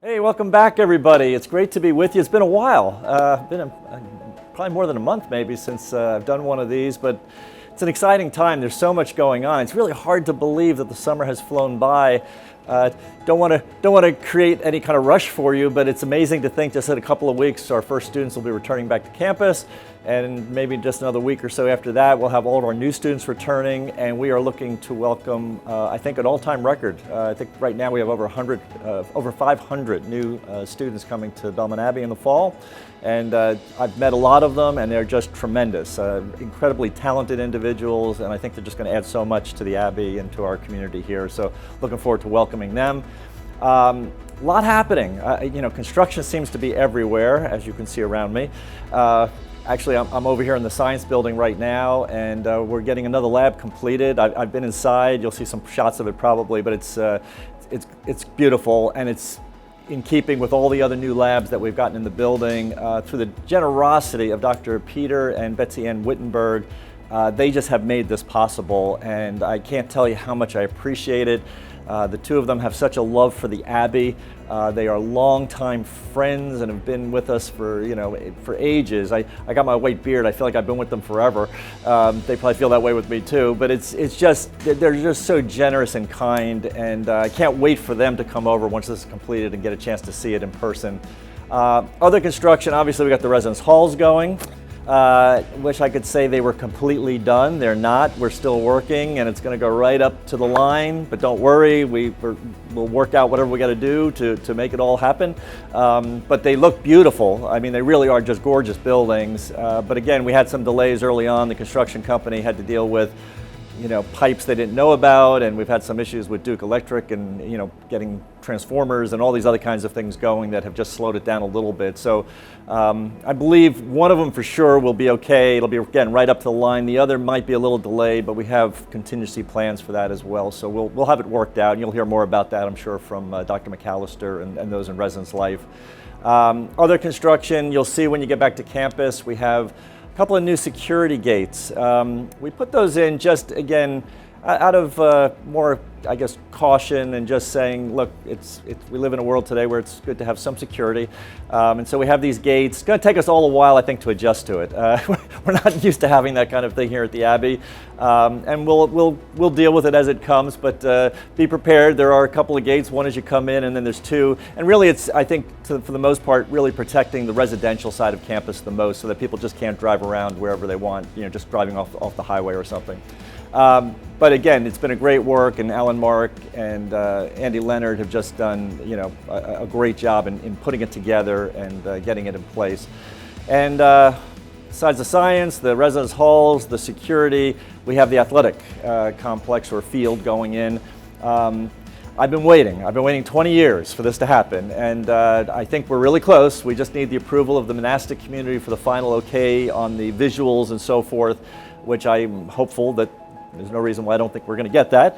Hey, welcome back everybody. It's great to be with you. It's been a while, probably more than a month maybe since I've done one of these, but it's an exciting time. There's so much going on. It's really hard to believe that the summer has flown by. Don't want to create any kind of rush for you, but it's amazing to think just in a couple of weeks our first students will be returning back to campus, and maybe just another week or so after that we'll have all of our new students returning, and we are looking to welcome I think an all-time record. I think right now we have over 500 new students coming to Belmont Abbey in the fall, and I've met a lot of them and they're just tremendous, incredibly talented individuals, and I think they're just going to add so much to the Abbey and to our community here, so looking forward to welcoming them. A lot happening. Construction seems to be everywhere, as you can see around me. Actually, I'm over here in the science building right now, and we're getting another lab completed. I've been inside. You'll see some shots of it probably, but it's beautiful, and it's in keeping with all the other new labs that we've gotten in the building. Through the generosity of Dr. Peter and Betsy Ann Wittenberg, they just have made this possible, and I can't tell you how much I appreciate it. The two of them have such a love for the Abbey. They are longtime friends and have been with us for ages. I got my white beard. I feel like I've been with them forever. They probably feel that way with me too. But it's just they're just so generous and kind, and I can't wait for them to come over once this is completed and get a chance to see it in person. Other construction, obviously we got the residence halls going. Wish I could say they were completely done. They're not. We're still working, and it's going to go right up to the line. But don't worry, we'll work out whatever we got to do to make it all happen. But they look beautiful. I mean, they really are just gorgeous buildings. But again, we had some delays early on. The construction company had to deal with pipes they didn't know about, and we've had some issues with Duke Electric and getting transformers and all these other kinds of things going that have just slowed it down a little bit. So I believe one of them for sure will be okay. It'll be again right up to the line. The other might be a little delayed, but we have contingency plans for that as well. So we'll have it worked out, and you'll hear more about that, I'm sure, from Dr. McAllister and those in residence life. Other construction, you'll see when you get back to campus, we have a couple of new security gates. We put those in just, again, out of more, I guess, caution and just saying, look, we live in a world today where it's good to have some security. And so we have these gates. It's going to take us all a while, I think, to adjust to it. We're not used to having that kind of thing here at the Abbey. And we'll deal with it as it comes, but be prepared. There are a couple of gates, one as you come in, and then there's two. And really it's, I think, for the most part, really protecting the residential side of campus the most, so that people just can't drive around wherever they want, just driving off the highway or something. But again, it's been a great work, and Alan Mark and Andy Leonard have just done a great job in putting it together and getting it in place. And besides the science, the residence halls, the security, we have the athletic complex or field going in. I've been waiting 20 years for this to happen, and I think we're really close. We just need the approval of the Monastic Community for the final okay on the visuals and so forth, which I'm hopeful that there's no reason why I don't think we're going to get that.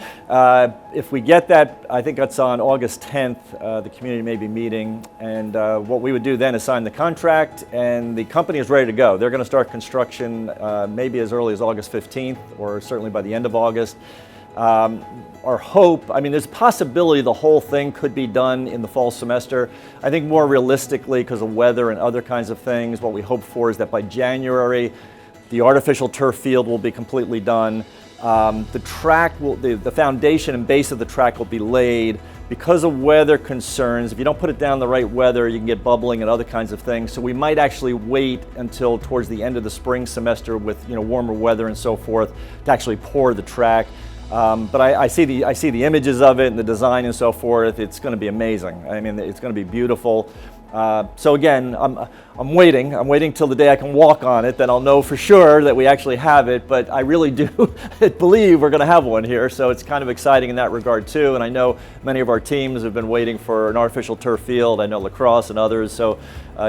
If we get that, I think that's on August 10th, the community may be meeting, and what we would do then is sign the contract, and the company is ready to go. They're going to start construction maybe as early as August 15th, or certainly by the end of August. Our hope, there's a possibility the whole thing could be done in the fall semester. I think more realistically, because of weather and other kinds of things, what we hope for is that by January, the artificial turf field will be completely done. The track the foundation and base of the track will be laid. Because of weather concerns, if you don't put it down the right weather, you can get bubbling and other kinds of things. So we might actually wait until towards the end of the spring semester with warmer weather and so forth to actually pour the track. But I see the images of it and the design and so forth. It's going to be amazing. It's going to be beautiful. So again, I'm waiting till the day I can walk on it, then I'll know for sure that we actually have it, but I really do believe we're going to have one here, so it's kind of exciting in that regard too, and I know many of our teams have been waiting for an artificial turf field. I know lacrosse and others, so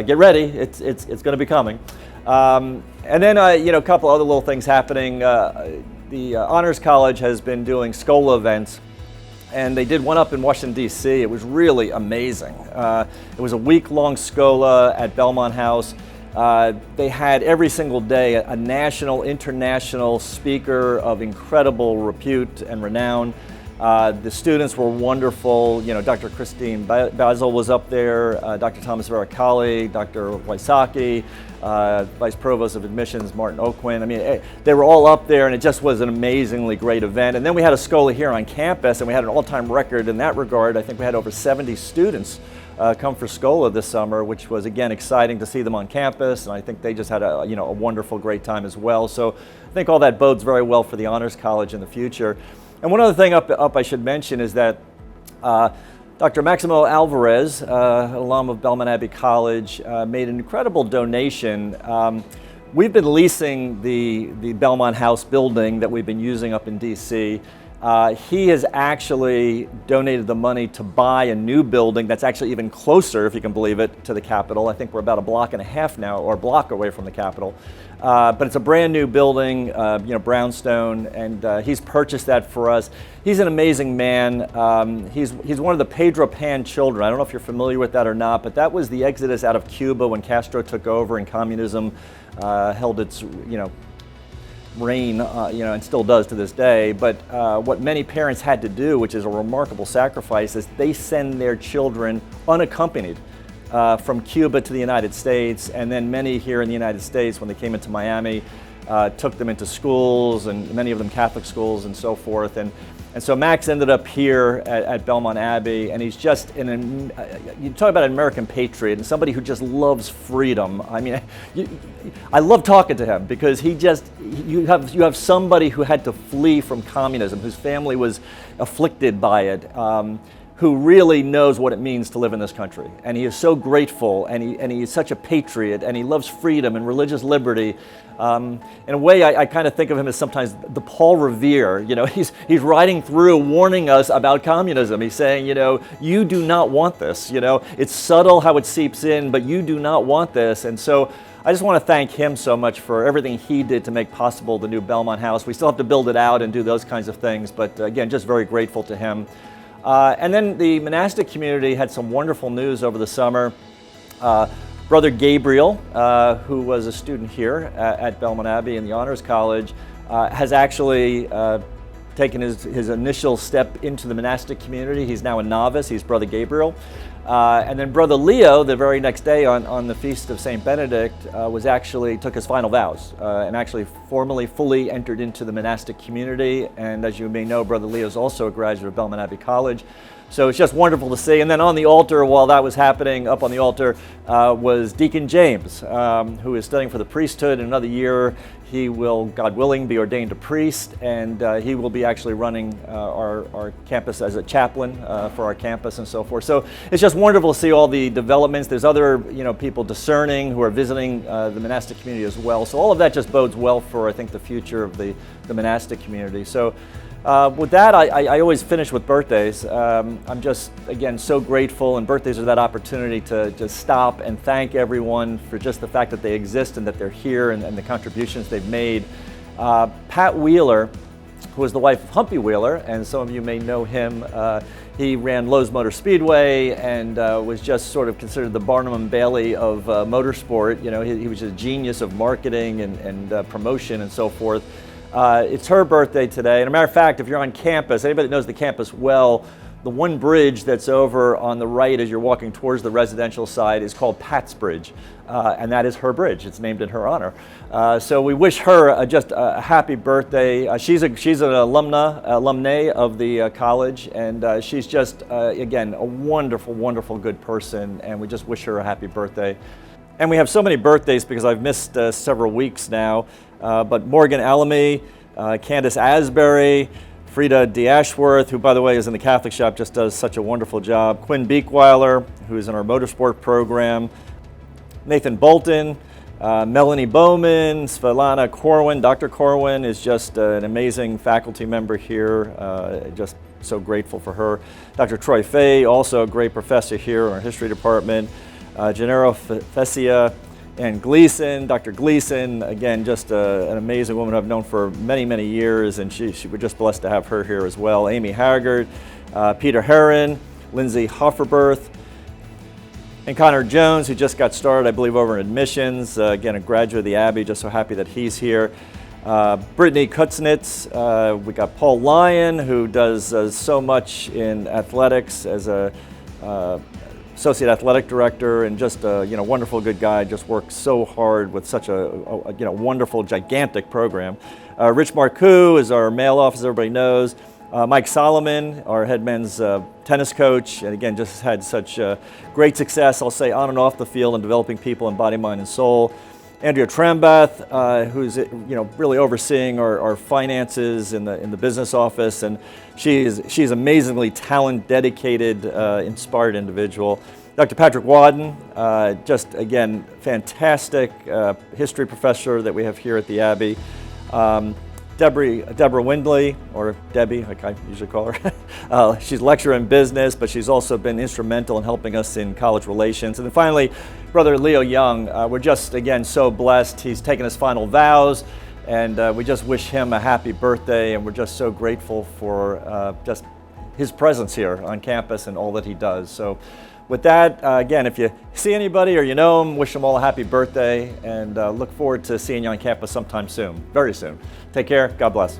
get ready, it's going to be coming. And then a couple other little things happening. The Honors College has been doing Schola events, and they did one up in Washington, D.C. It was really amazing. It was a week-long Schola at Belmont House. They had every single day a national, international speaker of incredible repute and renown. The students were wonderful. You know, Dr. Christine Basil was up there, Dr. Thomas Veracali, Dr. Wysocki, Vice Provost of Admissions Martin Oquin. I mean, they were all up there, and it just was an amazingly great event. And then we had a Schola here on campus, and we had an all-time record in that regard. I think we had over 70 students come for Schola this summer, which was, again, exciting to see them on campus, and I think they just had a wonderful, great time as well. So I think all that bodes very well for the Honors College in the future. And one other thing up I should mention is that Dr. Maximo Alvarez, alum of Belmont Abbey College, made an incredible donation. We've been leasing the Belmont House building that we've been using up in DC. He has actually donated the money to buy a new building that's actually even closer, if you can believe it, to the Capitol. I think we're about a block and a half now, or a block away from the Capitol. But it's a brand new building, brownstone, and he's purchased that for us. He's an amazing man. He's one of the Pedro Pan children. I don't know if you're familiar with that or not, but that was the exodus out of Cuba when Castro took over and communism held its, reign, and still does to this day. But what many parents had to do, which is a remarkable sacrifice, is they send their children unaccompanied from Cuba to the United States, and then many here in the United States, when they came into Miami, took them into schools, and many of them Catholic schools and so forth. And so Max ended up here at Belmont Abbey, and he's just you talk about an American patriot and somebody who just loves freedom. I mean, I love talking to him because you have somebody who had to flee from communism, whose family was afflicted by it, who really knows what it means to live in this country. And he is so grateful, and he is such a patriot, and he loves freedom and religious liberty. In a way, I kind of think of him as sometimes the Paul Revere. He's riding through warning us about communism. He's saying, you do not want this. It's subtle how it seeps in, but you do not want this. And so I just want to thank him so much for everything he did to make possible the new Belmont House. We still have to build it out and do those kinds of things, but again, just very grateful to him. And then the monastic community had some wonderful news over the summer. Brother Gabriel, who was a student here at Belmont Abbey in the Honors College, has actually taken his initial step into the monastic community. He's now a novice. He's Brother Gabriel. And then Brother Leo, the very next day on the Feast of St. Benedict, took his final vows and actually formally, fully entered into the monastic community. And as you may know, Brother Leo is also a graduate of Belmont Abbey College. So it's just wonderful to see. And then on the altar, while that was happening, up on the altar, was Deacon James, who is studying for the priesthood. In another year, he will, God willing, be ordained a priest, and he will be actually running our campus as a chaplain for our campus and so forth. So it's just wonderful to see all the developments. There's other people discerning who are visiting the monastic community as well. So all of that just bodes well for, I think, the future of the monastic community. So with that, I always finish with birthdays. I'm just, again, so grateful, and birthdays are that opportunity to just stop and thank everyone for just the fact that they exist and that they're here and the contributions they've made. Pat Wheeler, who was the wife of Humpy Wheeler, and some of you may know him. He ran Lowe's Motor Speedway and was just sort of considered the Barnum and Bailey of motorsport. He was a genius of marketing and promotion and so forth. It's her birthday today, and a matter of fact, if you're on campus, anybody that knows the campus well, the one bridge that's over on the right as you're walking towards the residential side is called Pat's Bridge, and that is her bridge. It's named in her honor. So we wish her just a happy birthday. She's an alumnae of the college, and she's just, again, a wonderful, wonderful good person, and we just wish her a happy birthday. And we have so many birthdays because I've missed several weeks now. But Morgan Alamy, Candace Asbury, Frida D. Ashworth, who, by the way, is in the Catholic shop, just does such a wonderful job. Quinn Beekweiler, who is in our motorsport program. Nathan Bolton, Melanie Bowman, Svetlana Corwin. Dr. Corwin is just an amazing faculty member here. Just so grateful for her. Dr. Troy Fay, also a great professor here in our history department. Gennaro Fessia and Gleason, Dr. Gleason, again, just an amazing woman I've known for many, many years, and we're just blessed to have her here as well. Amy Haggard, Peter Herron, Lindsay Hofferberth, and Connor Jones, who just got started, I believe, over in admissions. Again, a graduate of the Abbey, just so happy that he's here. Brittany Kutznitz, we got Paul Lyon, who does so much in athletics as a associate athletic director, and just a wonderful good guy. Just works so hard with such a wonderful, gigantic program. Rich Marcoux is our male officer, everybody knows. Mike Solomon, our head men's tennis coach, and again, just had such great success, I'll say, on and off the field in developing people in body, mind, and soul. Andrea Trambath, who's really overseeing our finances in the business office, and she's amazingly talented, dedicated, inspired individual. Dr. Patrick Wadden, just again fantastic history professor that we have here at the Abbey. Deborah Windley, or Debbie, like I usually call her. She's a lecturer in business, but she's also been instrumental in helping us in college relations. And then finally, Brother Leo Young. We're just, again, so blessed. He's taken his final vows, and we just wish him a happy birthday, and we're just so grateful for just his presence here on campus and all that he does. So with that, again, if you see anybody or you know them, wish them all a happy birthday, and look forward to seeing you on campus sometime soon, very soon. Take care. God bless.